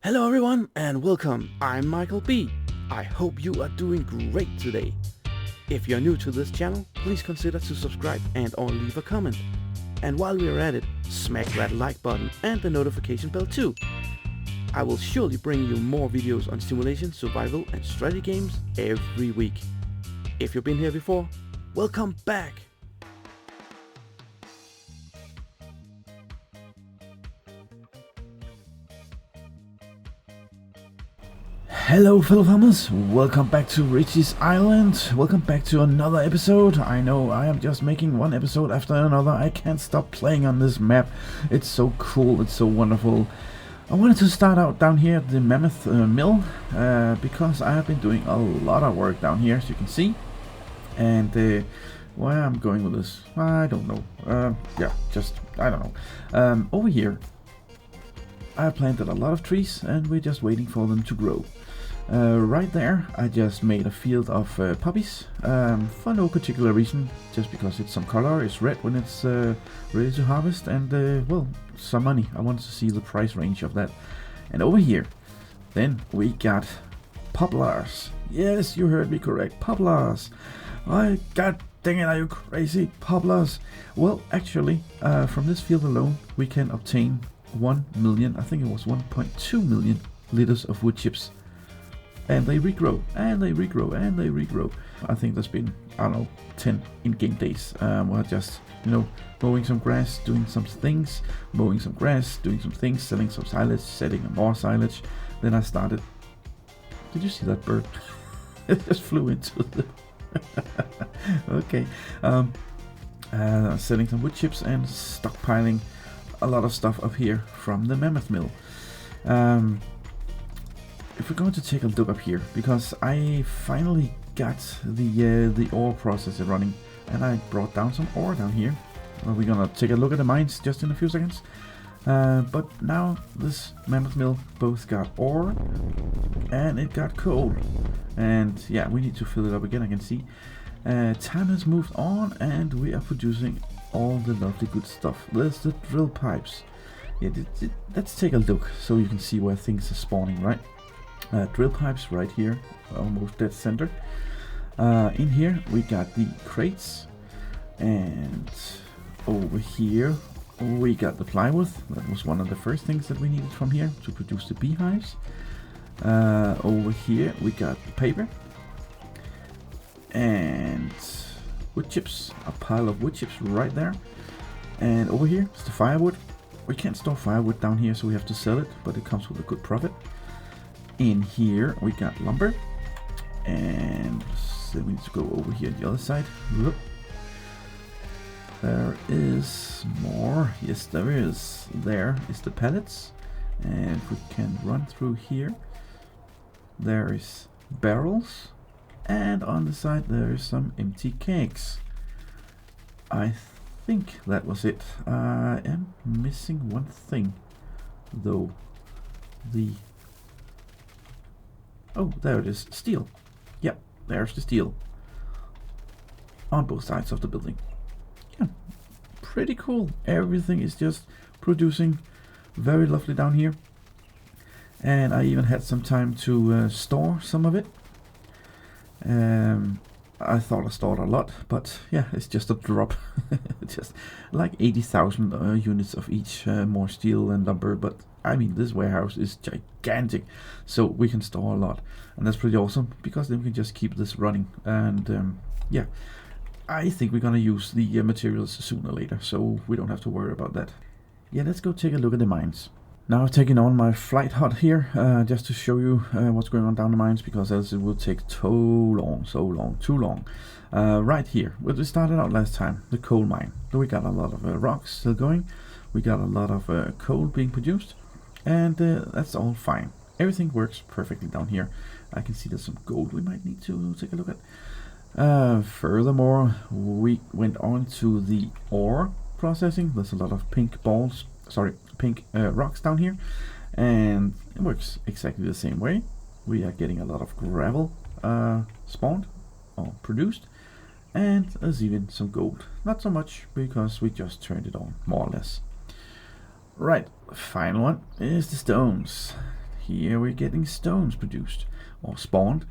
Hello everyone and welcome, I'm Michael B. I hope you are doing great today. If you're new to this channel, please consider to subscribe and or leave a comment. And while we're at it, smack that like button and the notification bell too. I will surely bring you more videos on simulation, survival and strategy games every week. If you've been here before, welcome back! Hello fellow farmers, welcome back to Ricci's Island, welcome back to another episode. I know I am just making one episode after another, I can't stop playing on this map. It's so cool, it's so wonderful. I wanted to start out down here at the Mammoth mill, because I have been doing a lot of work down here, as you can see. And where I'm going with this, I don't know. I don't know. Over here, I planted a lot of trees and we're just waiting for them to grow. Right there, I just made a field of poppies for no particular reason, just because it's some color, it's red when it's ready to harvest, and well, some money. I wanted to see the price range of that. And over here, then we got poplars. Yes, you heard me correct, poplars. God dang it, are you crazy? Poplars. Well, actually, from this field alone, we can obtain 1 million, I think it was 1.2 million liters of wood chips. And they regrow, and they regrow, and they regrow. I think there's been, I don't know, 10 in-game days. We're just, mowing some grass, doing some things, mowing some grass, doing some things, selling some silage, setting more silage. Then I started. Did you see that bird? It just flew into the. Okay. Selling some wood chips and stockpiling a lot of stuff up here from the Mammoth mill. If we're going to take a look up here, because I finally got the ore processor running, and I brought down some ore down here. We're gonna take a look at the mines just in a few seconds. But now this Mammoth mill both got ore and it got coal, and yeah, we need to fill it up again. I can see time has moved on and we are producing all the lovely good stuff. There's the drill pipes. Yeah, let's take a look so you can see where things are spawning, right? Drill pipes right here, almost dead center. In here we got the crates, and over here we got the plywood. That was one of the first things that we needed from here to produce the beehives. Over here we got the paper and wood chips, a pile of wood chips right there. And over here is the firewood. We can't store firewood down here, so we have to sell it, but it comes with a good profit. In here we got lumber, and so we need to go over here on the other side. Look, there is more. Yes, there is. There is the pallets, and we can run through here. There is barrels, and on the side there is some empty kegs. I think that was it. I am missing one thing though. Oh, there it is. Steel. Yep, there's the steel. On both sides of the building. Yeah, pretty cool. Everything is just producing very lovely down here. And I even had some time to store some of it. I thought I stored a lot, but yeah, it's just a drop. Just like 80,000 units of each, more steel and lumber, but I mean, this warehouse is gigantic, so we can store a lot, and that's pretty awesome, because then we can just keep this running. And yeah, I think we're gonna use the materials sooner or later, so we don't have to worry about that. Yeah, let's go take a look at the mines. Now I've taken on my flight hut here, just to show you what's going on down the mines, because else it will take too long. Right here, where we started out last time, the coal mine. So we got a lot of rocks still going, we got a lot of coal being produced, and that's all fine. Everything works perfectly down here. I can see there's some gold we might need to take a look at. Furthermore, we went on to the ore processing. There's a lot of pink rocks down here, and it works exactly the same way. We are getting a lot of gravel spawned or produced, and there's even some gold. Not so much, because we just turned it on, more or less. Right, final one is the stones. here we're getting stones produced or spawned,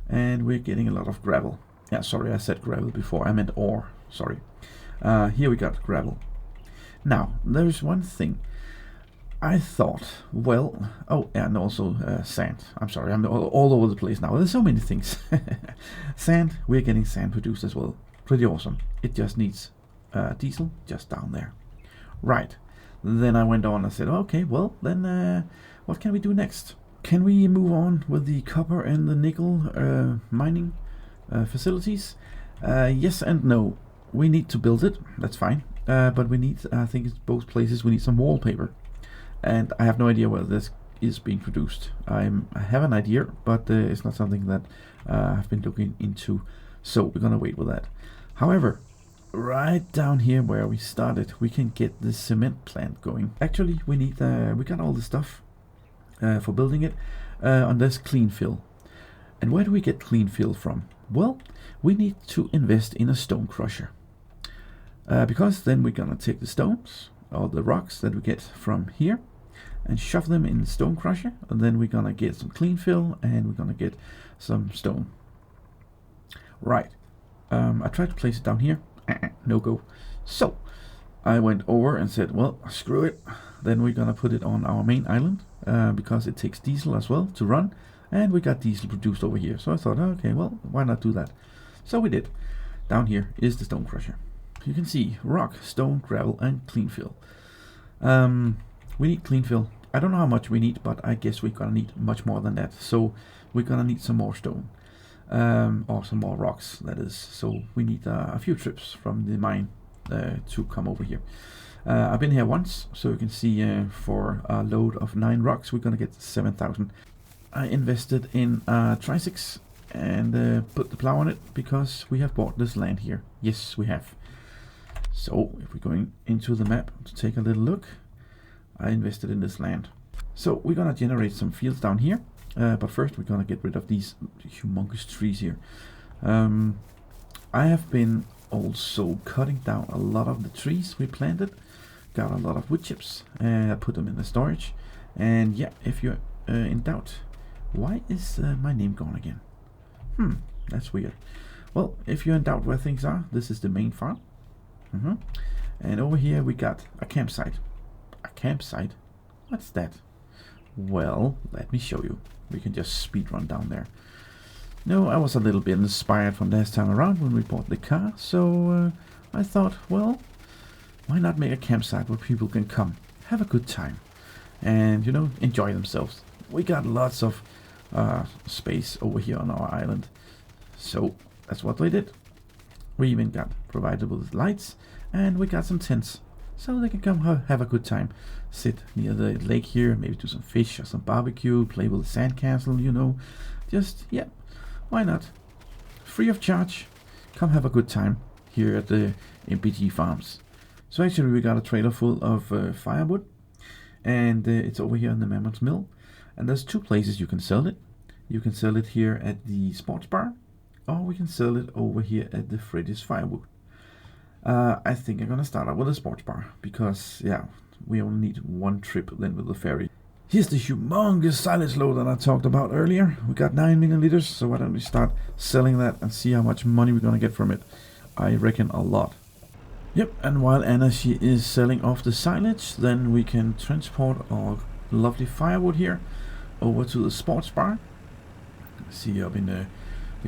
and we're getting a lot of gravel. Yeah, sorry, I said gravel before, I meant ore, sorry. Here we got gravel. Now, there's one thing. I thought, well, oh, and also sand. I'm sorry, I'm all over the place now. There's so many things. Sand, we're getting sand produced as well. Pretty awesome. It just needs diesel just down there. Right. Then I went on and said, okay, well, then what can we do next? Can we move on with the copper and the nickel mining facilities? Yes and no. We need to build it, that's fine. But we need, I think it's both places, we need some wallpaper. And I have no idea whether this is being produced. I have an idea, but it's not something that I've been looking into. So we're gonna wait with that. However, right down here where we started, we can get the cement plant going. Actually, we need we got all the stuff for building it on this clean fill. And where do we get clean fill from? Well, we need to invest in a stone crusher, because then we're gonna take the stones or the rocks that we get from here and shove them in the stone crusher, and then we're gonna get some clean fill and we're gonna get some stone. Right. I tried to place it down here. No go. So I went over and said, well, screw it. Then we're gonna put it on our main island because it takes diesel as well to run, and we got diesel produced over here. So I thought, okay, well, why not do that? So we did. Down here is the stone crusher. You can see rock, stone, gravel, and clean fill. We need clean fill. I don't know how much we need, but I guess we're gonna need much more than that. So we're gonna need some more stone. Or some more rocks, that is. So we need a few trips from the mine to come over here. I've been here once, so you can see for a load of 9 rocks we're gonna get 7,000. I invested in tricycs and put the plow on it because we have bought this land here. Yes, we have. So if we're going into the map to take a little look, I invested in this land. So we're gonna generate some fields down here. But first we're gonna get rid of these humongous trees here. I have been also cutting down a lot of the trees we planted. Got a lot of wood chips and I put them in the storage. And yeah, if you're in doubt, why is my name gone again? That's weird. Well, if you're in doubt where things are, this is the main farm. And over here we got a campsite. A campsite? What's that? Well, let me show you. We can just speed run down there. No, I was a little bit inspired from last time around when we bought the car, so I thought, well, why not make a campsite where people can come, have a good time, and, you know, enjoy themselves. We got lots of space over here on our island, so that's what we did. We even got provided with lights, and we got some tents, so they can come have a good time. Sit near the lake here, maybe do some fish or some barbecue, play with the sandcastle, you know. Just, yeah, why not? Free of charge. Come have a good time here at the MPG Farms. So actually we got a trailer full of firewood, and it's over here in the Mammoth mill. And there's 2 places you can sell it. You can sell it here at the sports bar, or we can sell it over here at the Freddy's Firewood. I think I'm gonna start out with a sports bar because, yeah, we only need 1 trip then with the ferry. Here's the humongous silage load that I talked about earlier. We got 9 million liters, so why don't we start selling that and see how much money we're gonna get from it. I reckon a lot. Yep, and while Anna, she is selling off the silage, then we can transport our lovely firewood here over to the sports bar. See up in the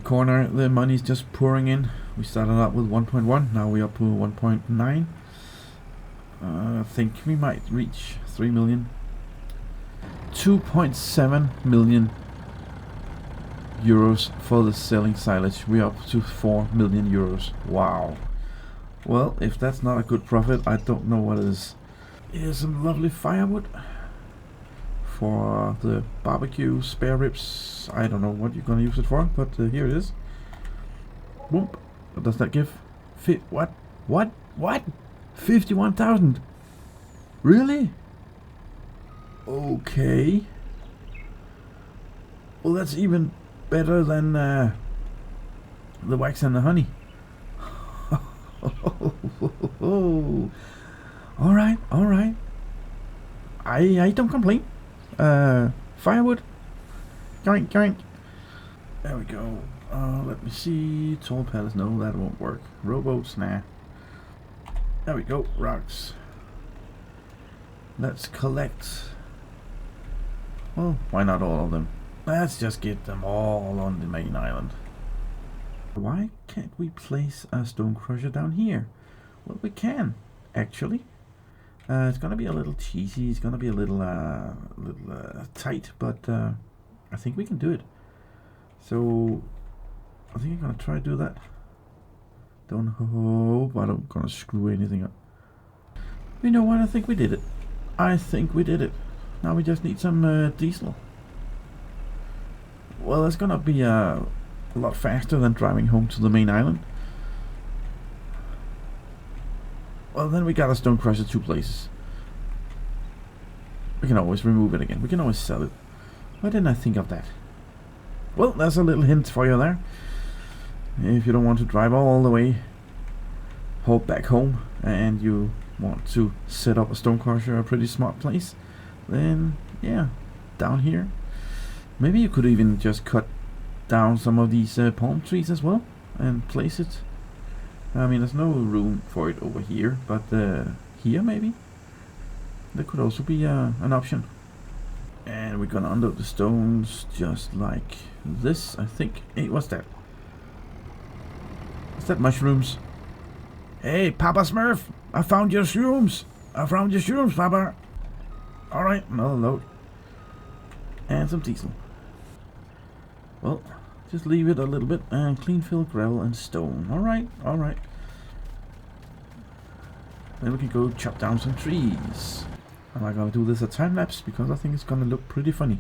corner, the money's just pouring in. We started out with 1.1, now we're up to 1.9. I think we might reach 3 million. 2.7 million euros for the selling silage. We're up to 4 million euros. Wow. Well, if that's not a good profit, I don't know what is. Here's some lovely firewood for the barbecue, spare ribs. I don't know what you're gonna use it for, but here it is. Boom. What does that give? What? 51,000. Really? Okay. Well, that's even better than the wax and the honey. All right. I don't complain. Firewood. Yoink, yoink. There we go. Let me see. Tall pallets. No, that won't work. Rowboats. Nah. There we go. Rocks. Let's collect. Well, why not all of them? Let's just get them all on the main island. Why can't we place a stone crusher down here? Well, we can, actually. It's gonna be a little cheesy. It's gonna be a little tight, but I think we can do it. So I think I'm gonna try to do that. Don't hope I don't gonna screw anything up. You know what? I think we did it. I think we did it. Now we just need some diesel. Well, it's gonna be a lot faster than driving home to the main island. Well, then we got a stone crusher 2 places. We can always remove it again. We can always sell it. Why didn't I think of that? Well, that's a little hint for you there. If you don't want to drive all the way back home and you want to set up a stone crusher, a pretty smart place, then yeah, down here. Maybe you could even just cut down some of these palm trees as well and place it. I mean, there's no room for it over here, but here maybe there could also be an option. And we're gonna unload the stones just like this, I think. Hey, what's that? What's that? Mushrooms? Hey, Papa Smurf, I found your shrooms. I found your shrooms, Papa. All right, another load and some diesel. Well, just leave it a little bit and clean fill gravel and stone. Alright, alright. Then we can go chop down some trees. And I'm gonna do this at time lapse because I think it's gonna look pretty funny.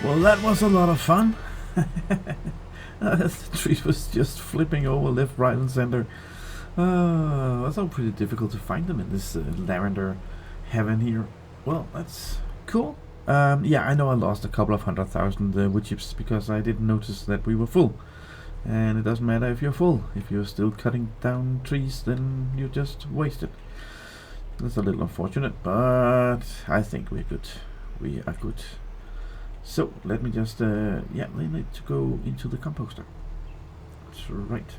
Well, that was a lot of fun. The tree was just flipping over left, right, and center. It's all pretty difficult to find them in this lavender heaven here. Well, that's cool. Yeah, I know I lost a couple of 100,000 wood chips because I didn't notice that we were full. And it doesn't matter if you're full. If you're still cutting down trees, then you just wasted. That's a little unfortunate, but I think we're good. We are good. So let me just yeah, we need to go into the composter. That's right.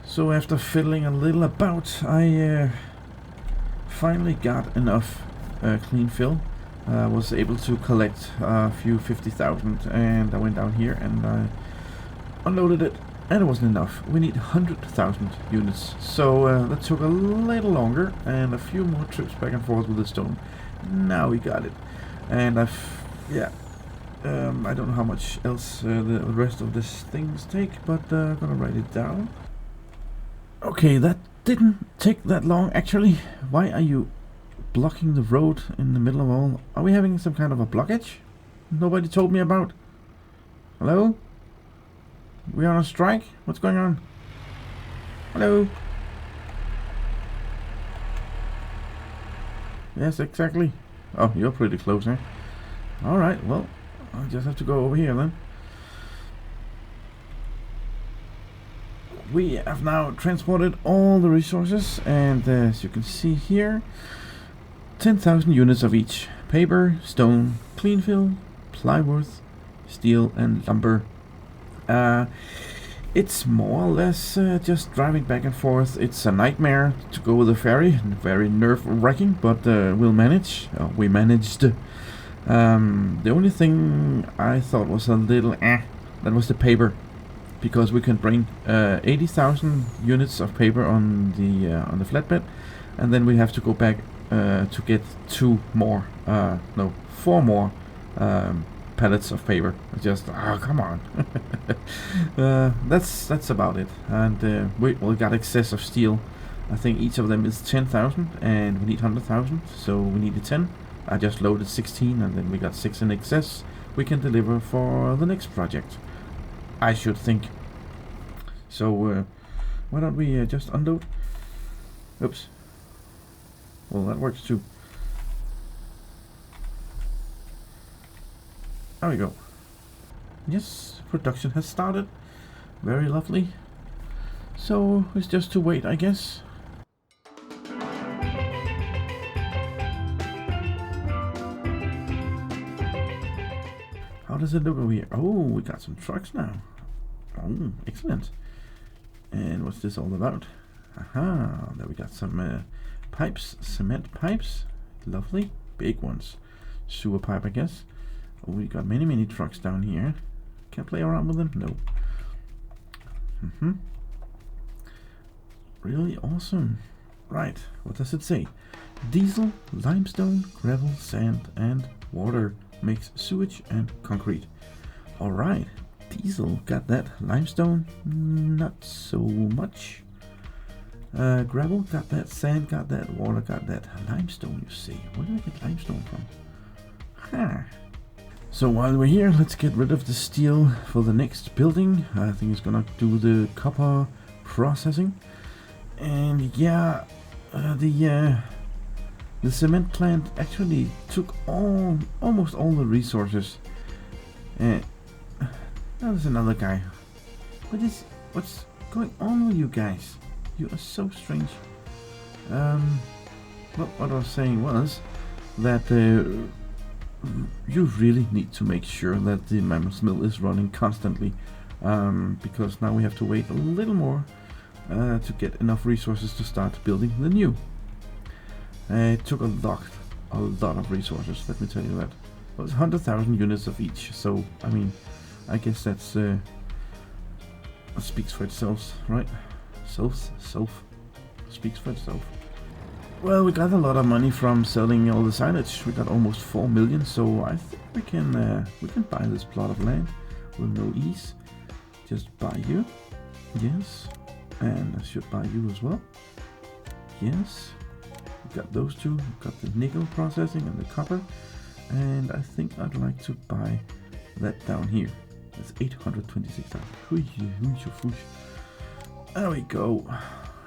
So after fiddling a little about, I finally got enough clean fill. Was able to collect a few 50,000, and I went down here and I unloaded it, and it wasn't enough. We need 100,000 units, so that took a little longer and a few more trips back and forth with the stone. Now we got it, and I don't know how much else the rest of these things take, but I'm gonna write it down. Okay, that didn't take that long actually. Why are you blocking the road in the middle of all? Are we having some kind of a blockage nobody told me about? Hello? We on a strike? What's going on? Hello? Yes, exactly. Oh, you're pretty close, eh? Alright, well, I just have to go over here then. We have now transported all the resources, and as you can see here, 10,000 units of each. Paper, stone, clean fill, plywood, steel and lumber. It's more or less just driving back and forth. It's a nightmare to go with a ferry, very nerve-wracking, but we'll manage. We managed. The only thing I thought was a little that was the paper, because we can bring 80,000 units of paper on the flatbed, and then we have to go back to get 4 more pallets of paper. Just come on. That's about it. And we got excess of steel. I think each of them is 10,000, and we need 100,000, so we needed 10. I just loaded 16, and then we got 6 in excess. We can deliver for the next project, I should think. So why don't we just unload? Oops. Well, that works too. There we go. Yes, production has started. Very lovely. So it's just to wait, I guess. How does it look over here? Oh, we got some trucks now. Oh, excellent. And what's this all about? Aha, there we got some pipes, cement pipes. Lovely, big ones. Sewer pipe, I guess. Oh, we got many trucks down here. Can I play around with them? No. Really awesome. Right, what does it say? Diesel, limestone, gravel, sand, and water makes sewage and concrete. Alright, diesel, got that. Limestone, not so much. Gravel, got that. Sand, got that. Water, got that. Limestone, you see. Where do I get limestone from? So while we're here, let's get rid of the steel for the next building. I think it's gonna do the copper processing. And yeah, the cement plant actually took almost all the resources. There's another guy. What's going on with you guys? You are so strange. What I was saying was that you really need to make sure that the Mammoth mill is running constantly, because now we have to wait a little more to get enough resources to start building the new. It took a lot of resources, let me tell you that. It was 100,000 units of each, so I mean, I guess that's speaks for itself, right? Self speaks for itself. Well, we got a lot of money from selling all the silage. We got almost 4 million, so I think we can buy this plot of land with no ease. Just buy you, yes, and I should buy you as well. Yes, we got those two. We got the nickel processing and the copper, and I think I'd like to buy that down here. It's 826,000. There we go.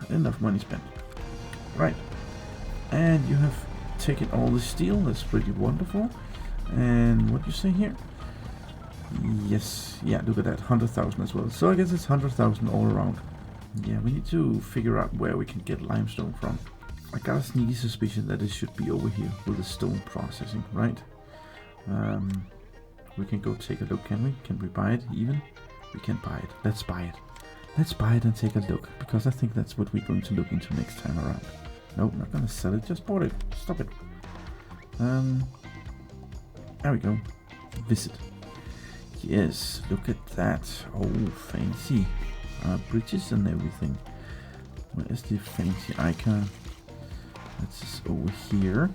Enough money spent. Right. And you have taken all the steel. That's pretty wonderful. And what you say here? Yes. Yeah, look at that. 100,000 as well. So I guess it's 100,000 all around. Yeah, we need to figure out where we can get limestone from. I got a sneaky suspicion that it should be over here with the stone processing, right? We can go take a look, can we? Can we buy it even? We can buy it. Let's buy it. Let's buy it and take a look, because I think that's what we're going to look into next time around. Nope, not gonna sell it, just bought it. Stop it. There we go. Visit. Yes, look at that. Oh, fancy. Bridges and everything. Where is the fancy icon? That's over here.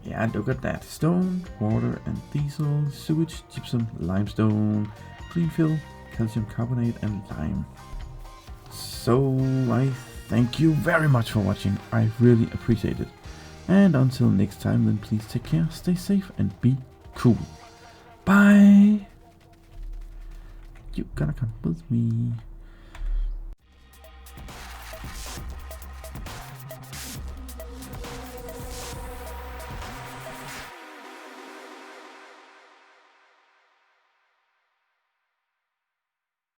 Yeah, look at that. Stone, water and diesel, sewage, gypsum, limestone, green fill, calcium carbonate and lime. So I thank you very much for watching. I really appreciate it. And until next time, then please take care, stay safe and be cool. Bye! You gotta come with me.